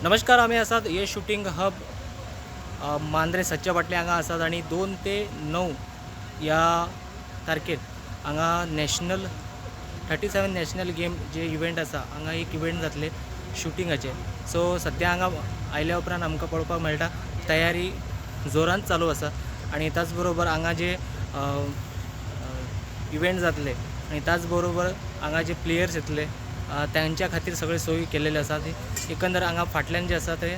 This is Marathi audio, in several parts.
नमस्कार. आम्ही आसात ये शूटिंग हब मांद्रे सच्च्या फाटले हांगा आसात आणि 2 ते 9 या तारखेर हांगा नॅशनल 37 नॅशनल गेम जे इव्हेंट आसा हांगा एक इव्हेंट जातले शूटिंगाचे. सो सद्या हांगा आयल्या उपरांत आमकां पळोवपाक मेळटा तयारी जोरान चालू आसा आणि त्याच बरोबर हांगा जे इव्हेंट जातले आणि त्याच बरोबर हांगा जे प्लेयर्स येतले त्यांच्या खातीर सगळे सोयी केलेले आसा. एकंदर हांगा फाटल्यान जे आसा ते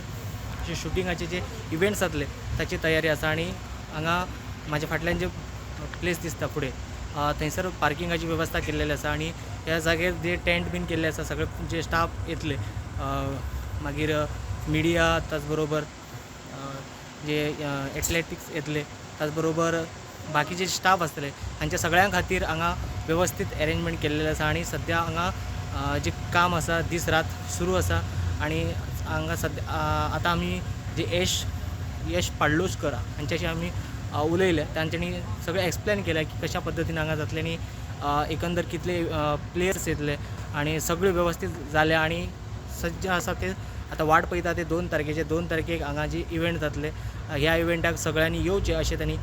जे शूटिंगाचे जे इव्हेंट्स जातले ताची तयारी आसा आणि हांगा म्हाज्या फाटल्यान जे प्लेस दिसता फुडें थंयसर पार्किंगाची वेवस्था केल्लेली आसा आणि ह्या जागेर जे टेंट बीन केल्ले आसा सगळे जे स्टाफ येतले मागीर मिडिया त्याच बरोबर जे एथलेटिक्स येतले त्याच बरोबर बाकीचे स्टाफ आसतले हांच्या सगळ्यां खातीर हांगा वेवस्थीत अरेंजमेंट केल्लेलें आसा आणि सद्या हांगा जे काम आसा दीस रात सुरू आसा आणि हांगा सद्या आतां आमी जे यश पाडलोसकर हांच्याशी आमी उलयले. तांच्यांनी सगळें एक्सप्लेन केलें की कशा पद्दतीन हांगा जातलें आनी एकंदर कितले प्लेयर्स येतले आणि सगळें वेवस्थीत जालें आणि सज्ज आसा ते आतां वाट पळयता ते 2 तारखेचे 2 तारखेक हांगा जे इव्हेंट जातले ह्या इव्हेंटाक सगळ्यांनी येवचें अशें त्यांनी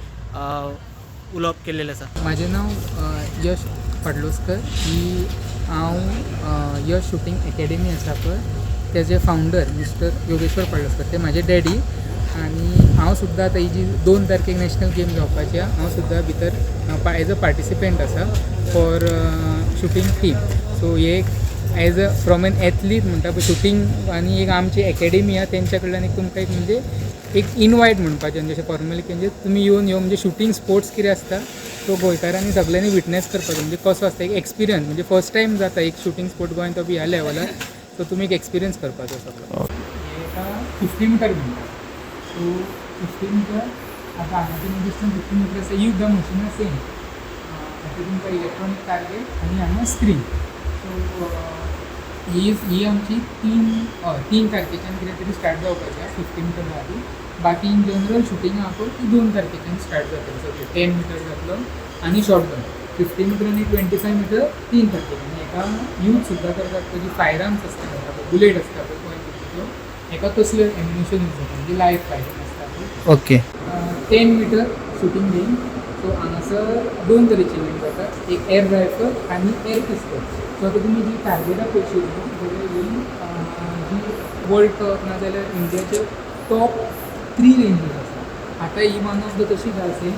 उलोवप केल्लेलें आसा. माझे नाव यश पाडलोसकर. हांव यश शूटिंग अकॅडमी आसा पळय तेजे फावंडर मिस्टर योगेश्वर पाडलोसकर ते म्हाजे डॅडी आणि हांव सुद्दां आतां ही जी 2 तारखेक नॅशनल गेम जावपाची हांव सुद्दां भितर एज अ पार्टिसिपेंट आसा फॉर शूटिंग टीम. सो हे as a from an athlete म्हणटा पळय शूटिंग आनी एक आमची अकॅडमी आहा तेंच्या कडल्यान एक तुमकां एक म्हणजे एक इनवायट म्हणपाचें जशें फॉर्मली म्हणजे तुमी येवन म्हणजे शूटिंग स्पोर्ट्स कितें आसता तो गोंयकारांनी सगळ्यांनी विटनेस करपाचो म्हणजे कसो आसता एक एक्सपिरियन्स म्हणजे फर्स्ट टायम जाता एक शूटिंग स्पोर्ट गोंयान तो बी ह्या लेवलार. सो तुमी एक एक्सपिरियन्स करपाचो सगळो. 50 मिटर म्हणटा. सो 50 मिटर आतां हांगाच्यान डिस्टन्स 50 मिटर आसा यूज द मशीन सेम तातूंत तुमकां इलेक्ट्रॉनीक टार्गेट आनी हांगा स्क्रीन. सो ही आमची 3 तारखेच्यान कितें तरी स्टार्ट जावपाची 50 मिटर जाली. बाकी इन जनरल शूटिंग आहा पळय ती 2 तारखेच्यान स्टार्ट जातली. सगळें 10 मिटर जातलो आनी शॉर्ट गन 50 मिटर आनी 25 मिटर 3 तारखेच्यान. हेका यूज सुद्दां करतात पळय जी फायर आर्म्स आसता पळय बुलेट आसता पळय पॉयंट हेका तसले एम्युनिशन यूज जाता म्हणजे लायव्ह फायरिंग आसता पळय. Okay. 10 metre shooting game. So हांगासर 2 तरेचे गेम जातात एक एअर रायफल आनी एअर पिस्तॉल. सो आतां तुमी जी टार्गेटां पळयशीत जाल्यार ही जी वर्ल्ड कप नाजाल्यार इंडियाचे टॉप 3 रेंजीस आसा. आतां ही वन ऑफ द तशी घालसे.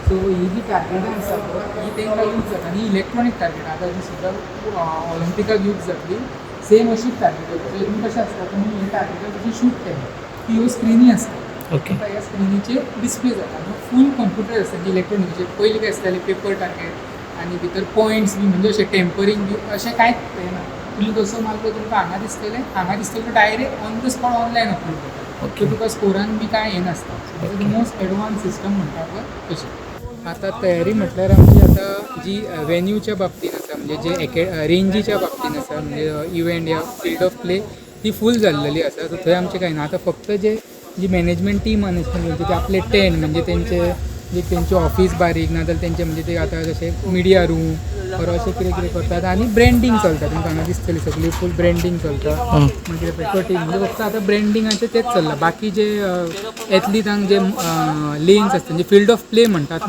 सो ही जी टार्गेटां आसा पळय ही तेंकां यूज जाता आनी इलेक्ट्रॉनीक टार्गेटां आतां जी सुद्दां ऑलिंपिकाक यूज जातली सेम अशीच टार्गेटां. सो हितून कशें आसता तुमी ही टार्गेटां जशी शूट केली ती ह्यो स्क्रिनी आसता. ओके. ह्या स्क्रिनीचेर डिस्प्ले जाता. फूल कंप्युटर आसता जी इलेक्ट्रॉनिकचे पयलीं काय आसताली पेपर टार्गेट आनी भितर पॉयंट्स बी म्हणजे अशें टेम्परींग बी अशें कांयच पळयना. तुमी कसो मारलो तुमकां हांगा दिसतलें तो direct on the spot online upload करता. ओके. तुका स्कोरान बी कांय हें नासता. सो मोस्ट एडवान्स सिस्टम म्हणटा पळय तशें. आतां तयारी म्हटल्यार आमची आतां जी वेन्यूच्या बाबतीन आसा म्हणजे जे रेंजीच्या बाबतीन आसा म्हणजे इव्हेंट या फिल्ड ऑफ प्ले ती फूल जाल्लेली आसा. सो थंय आमचें कांय ना. आतां फक्त जी मॅनेजमेंट टीम आसा म्हणजे ते आपले टेंट म्हणजे तेंचे ऑफिस बारीक नाजाल्यार तेंचे म्हणजे ते आतां जशें मिडिया रूम और अशें कितें कितें करतात आनी ब्रँडींग चलता. तुमकां हांगा दिसतली सगळी फूल ब्रँडींग चलता. मागीर कटींग म्हणजे फक्त आतां ब्रँडिंगाचें तेंच चल्लां. बाकी जे एथलीटांक जे लेन्स आसता म्हणजे फिल्ड ऑफ प्ले म्हणटात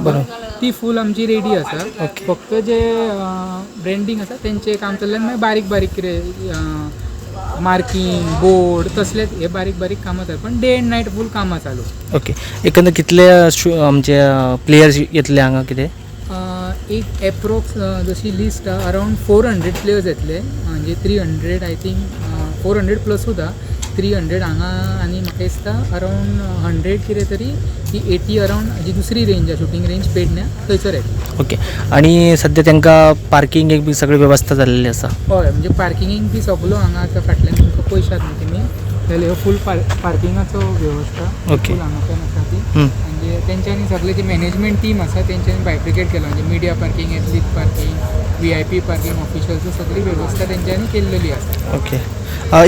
ती फूल आमची रेडी आसा. फक्त जे ब्रँडींग आसा तेंचें काम चल्लें मागीर बारीक बारीक कितें मार्किंग बोर्ड तसले हे बारीक बारीक कामां जाता पण डे एंड नायट फूल कामां चालू. ओके. एकंदर कितले आमचे प्लेयर्स येतले हांगा कितें एक एप्रोक्स जशी लिस्ट अरावंड 400 प्लेयर्स येतले म्हणजे 300 आय थिंक 400 प्लस सुद्धा 300 हांगा आनी म्हाका दिसता अरावंड 100 कितें तरी ही 80 अरावंड जी दुसरी रेंज आहे शूटिंग रेंज पेडण्या थंयसर येता. ओके. आणि सध्या तांकां पार्किंगेक बी सगळी वेवस्था जाल्ली आसा. हय म्हणजे पार्किंगेक बी सगळो हांगा आतां फाटल्यान तुमकां पयशात न्ही तुमी जाल्यार फूल पार्किंगाचो वेवस्था फूल हांगाच्यान आसा ती. म्हणजे तेंच्यांनी सगळे जी मॅनेजमेंट टीम आसा तेंच्यांनी बायफ्रिकेट केला म्हणजे media parking athlete parking VIP parking officials सगळी वेवस्था तेंच्यांनी केल्लेली आसा. ओके.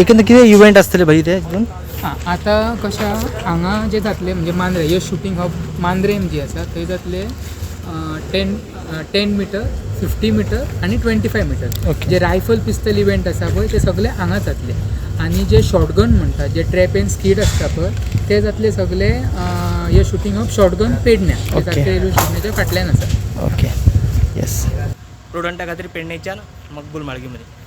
एकंदर कितें इव्हेंट आसतले भाई ते हितून आतां कशा हांगा जे जातले म्हणजे मांद्रे यश शूटिंग हब मांद्रेम जी आसा थंय जातले 10 मिटर 50 मिटर आनी 25 मिटर. जे रायफल पिस्तल इव्हेंट आसा पळय ते सगळे हांगाच जातले. आणि जे शॉटगन म्हणटा जे ट्रॅप एंड स्कीड आसता पळय ते जातले सगळे हे शूटिंग ऑफ शॉटगन पेडण्या ते जातले रेल्वे स्टेशनाच्या फाटल्यान आसा. Okay yes. स्टुडंटा खातीर पेडणेच्यान मकबूल माळगीमध्ये.